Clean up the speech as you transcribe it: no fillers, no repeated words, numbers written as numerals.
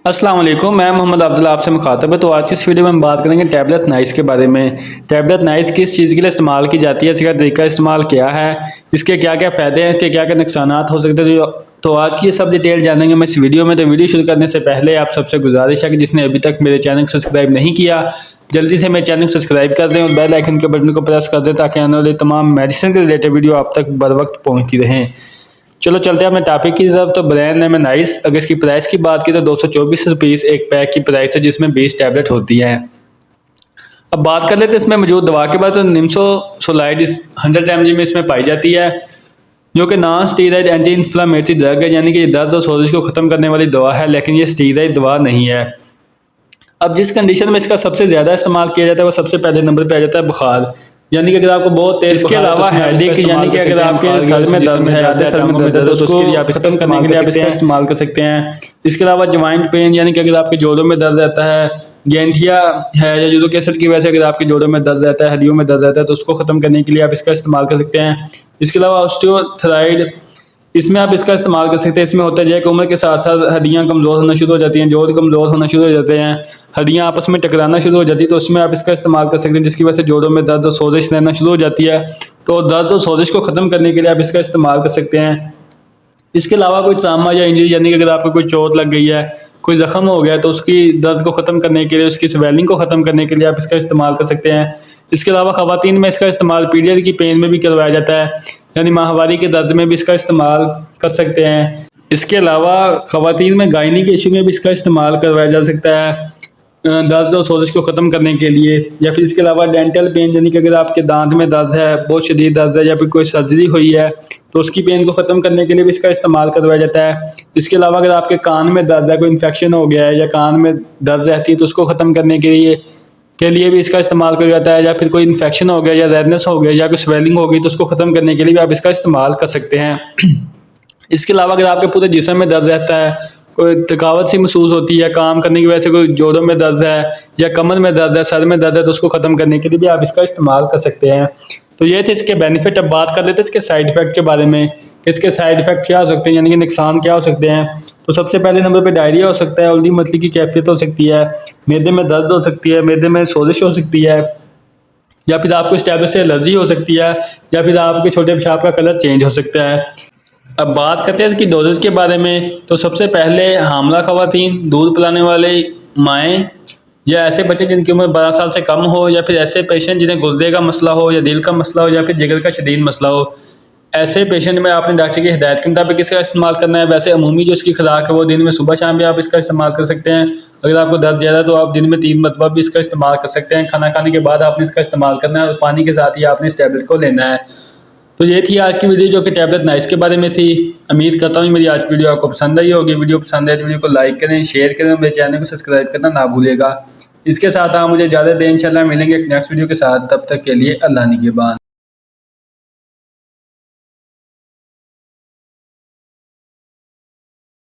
अस्सलाम वालेकुम, मैं मोहम्मद अब्दुल्ला आपसे मुखातब है। तो आज की इस वीडियो में हम बात करेंगे टैबलेट नाइस के बारे में। टैबलेट नाइस किस चीज़ के लिए इस्तेमाल की जाती है, इसका तरीका इस्तेमाल क्या है, इसके क्या क्या फ़ायदे हैं, इसके क्या क्या नुकसान हो सकते हैं। तो आज की ये सब डिटेल जानेंगे मैं इस वीडियो में। तो वीडियो शुरू करने से पहले आप सबसे गुजारिश है कि जिसने अभी तक मेरे चैनल को सब्सक्राइब नहीं किया, जल्दी से मेरे चैनल को सब्सक्राइब कर दें और बेल आइकन के बटन को प्रेस कर दें ताकि आने वाले तमाम मेडिसिन के रिलेटेड वीडियो आप तक बर वक्त पहुँचती रहें। चलो चलते हैं अपने टॉपिक की तरफ। तो ब्रांड नेम है नाइस। अगर इसकी प्राइस की बात की तो 224 रुपीज़ एक पैक की प्राइस है, जिसमें 20 टैबलेट होती है। अब बात कर लेते हैं इसमें मौजूद दवा के बाद। तो निम्सोसोलाइड 100 mg में इसमें पाई जाती है, जो कि non steroid anti inflammatory drug है, यानी कि ये दर्द और सोजिश को ख़त्म करने वाली दवा है, लेकिन ये स्टीरॉयड दवा नहीं है। अब जिस कंडीशन में इसका सबसे ज़्यादा इस्तेमाल किया जाता है वो सबसे पहले नंबर पे आ जाता है बुखार, यानी कि अगर आपको बहुत तेज इसके बुखार है तो अलावा उसमें आप इसका हेडेक, इस्तेमाल यानी कि कर अगर सकते हैं। आपके बुखार की सर वजह से में जिस्म दर्द है, आते हैं, सर में टांगों में दर्द है, दर्द है, तो उसके लिए आप इसका खत्म करने इस्तेमाल के कर लिए आप सकते इसका हैं। इस्तेमाल कर सकते हैं। इसके अलावा ज्वाइंट पेन, यानी कि अगर आपके जोड़ों में दर्द रहता है, गैंठिया है या यूरिक एसिड की वजह से अगर आपके जोड़ों में दर्द रहता है, हड्डियों में दर्द रहता है, तो उसको ख़त्म करने के लिए आप इसका इस्तेमाल कर सकते हैं। इसके अलावा ऑस्टियोथायराइड, इसमें आप इसका इस्तेमाल कर सकते हैं। इसमें होता है कि उम्र के साथ साथ हड्डियाँ कमज़ोर होना शुरू हो जाती हैं, जोड़ कमज़ोर होना शुरू हो जाते हैं, हड्डियाँ आपस में टकराना शुरू हो जाती है, तो उसमें आप इसका इस्तेमाल कर सकते हैं, जिसकी वजह से जोड़ों में दर्द और सोजिश रहना शुरू हो जाती है। तो दर्द और सोजिश को ख़त्म करने के लिए आप इसका इस्तेमाल कर सकते हैं। इसके अलावा कोई ट्रामा या इंजरी, यानी कि अगर आपको कोई चोट लग गई है, कोई ज़ख्म हो गया है, तो उसकी दर्द को ख़त्म करने के लिए, उसकी स्वेलिंग को ख़त्म करने के लिए आप इसका इस्तेमाल कर सकते हैं। इसके अलावा ख़वातीन में इसका इस्तेमाल पीरियड की पेन में भी करवाया जाता है, यानी माहवारी के दर्द में भी इसका इस्तेमाल कर सकते हैं। इसके अलावा ख़वातीन में गायनी के इशू में भी इसका इस्तेमाल करवाया जा सकता है, दर्द और सोजिश को ख़त्म करने के लिए। या फिर इसके अलावा डेंटल पेन, यानी कि अगर आपके दांत में दर्द है, बहुत शदीद दर्द है, या फिर कोई सर्जरी हुई है, तो उसकी पेन को ख़त्म करने के लिए भी इसका इस्तेमाल करवाया जाता है। इसके अलावा अगर आपके कान में दर्द है, कोई इन्फेक्शन हो गया है या कान में दर्द रहती है, तो उसको ख़त्म करने के लिए भी इसका इस्तेमाल किया जाता है। या फिर कोई इन्फेक्शन हो गया या रेडनेस हो गया या कोई स्वेलिंग हो गई, तो उसको ख़त्म करने के लिए भी आप इसका इस्तेमाल कर सकते हैं। इसके अलावा अगर आपके पूरे जिस्म में दर्द रहता है, कोई थकावट सी महसूस होती है, काम करने की वजह से कोई जोड़ों में दर्द है या कमर में दर्द है, सर में दर्द है, तो उसको ख़त्म करने के लिए भी आप इसका इस्तेमाल कर सकते हैं। तो ये थे इसके बेनिफिट। अब बात कर लेते हैं इसके साइड इफ़ेक्ट के बारे में कि इसके साइड इफ़ेक्ट क्या हो सकते हैं, यानी कि नुकसान क्या हो सकते हैं। तो सबसे पहले नंबर पे डायरिया हो सकता है, उल्टी मतली की कैफियत हो सकती है, मैदे में दर्द हो सकती है, मैदे में सोजिश हो सकती है, या फिर आपको इस टैबलेट से एलर्जी हो सकती है, या फिर आपके छोटे पेशाब का कलर चेंज हो सकता है। अब बात करते हैं इसकी डोजेज के बारे में। तो सबसे पहले हामला ख़वातीन, दूध पिलाने वाले माएँ, या ऐसे बच्चे जिनकी उम्र 12 साल से कम हो, या फिर ऐसे पेशेंट जिन्हें गुर्दे का मसला हो या दिल का मसला हो या फिर जिगर का शदीद मसला हो, ऐसे पेशेंट में आपने डॉक्टर की हिदायत के मुताबिक इसका इस्तेमाल करना है। वैसे अमूमी जो इसकी खुराक है वो दिन में सुबह शाम भी आप इसका इस्तेमाल कर सकते हैं। अगर आपको दर्द ज़्यादा है तो आप दिन में 3 मरतबा भी इसका इस्तेमाल कर सकते हैं। खाना खाने के बाद आपने इसका इस्तेमाल करना है और पानी के साथ ही आपने इस टैबलेट को लेना है। तो ये थी आज की वीडियो, जो कि टैबलेट नाइस के बारे में थी। उम्मीद करता हूँ मेरी आज की वीडियो आपको पसंद आई होगी। वीडियो पसंद आए तो वीडियो को लाइक करें, शेयर करें, मेरे चैनल को सब्सक्राइब करना ना भूलिएगा। इसके साथ आप मुझे इजाज़त दें, इंशाल्लाह मिलेंगे एक नेक्स्ट वीडियो के साथ। तब तक के लिए अल्लाह निगहबान।